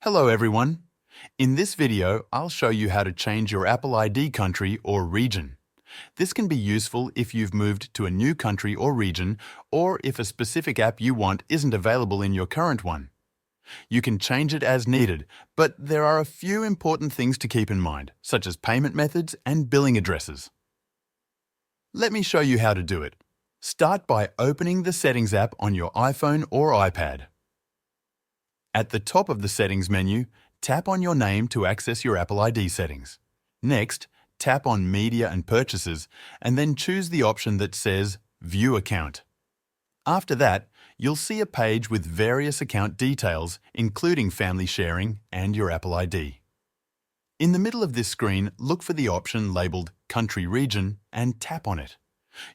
Hello everyone. In this video, I'll show you how to change your Apple ID country or region. This can be useful if you've moved to a new country or region, or if a specific app you want isn't available in your current one. You can change it as needed, but there are a few important things to keep in mind, such as payment methods and billing addresses. Let me show you how to do it. Start by opening the Settings app on your iPhone or iPad. At the top of the Settings menu, tap on your name to access your Apple ID settings. Next, tap on Media and Purchases, and then choose the option that says View Account. After that, you'll see a page with various account details, including family sharing and your Apple ID. In the middle of this screen, look for the option labeled Country Region and tap on it.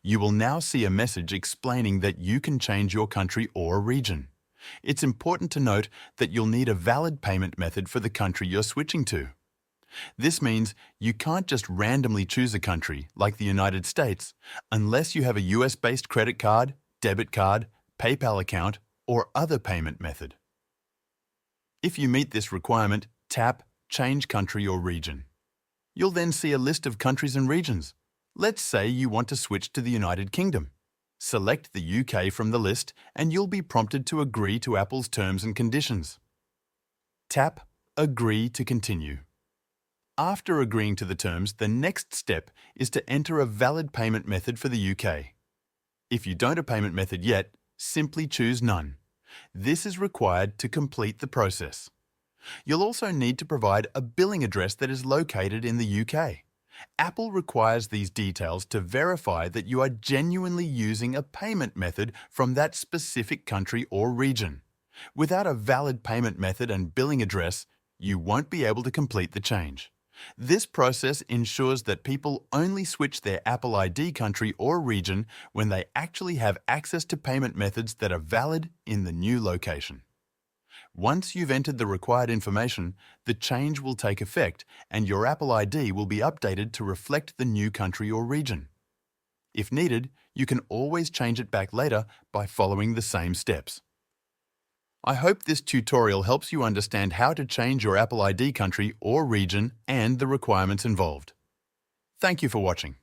You will now see a message explaining that you can change your country or region. It's important to note that you'll need a valid payment method for the country you're switching to. This means you can't just randomly choose a country, like the United States, unless you have a US-based credit card, debit card, PayPal account, or other payment method. If you meet this requirement, tap Change Country or Region. You'll then see a list of countries and regions. Let's say you want to switch to the United Kingdom. Select the UK from the list and you'll be prompted to agree to Apple's terms and conditions. Tap Agree to continue. After agreeing to the terms, the next step is to enter a valid payment method for the UK. If you don't have a payment method yet, simply choose None. This is required to complete the process. You'll also need to provide a billing address that is located in the UK. Apple requires these details to verify that you are genuinely using a payment method from that specific country or region. Without a valid payment method and billing address, you won't be able to complete the change. This process ensures that people only switch their Apple ID country or region when they actually have access to payment methods that are valid in the new location. Once you've entered the required information, the change will take effect and your Apple ID will be updated to reflect the new country or region. If needed, you can always change it back later by following the same steps. I hope this tutorial helps you understand how to change your Apple ID country or region and the requirements involved. Thank you for watching.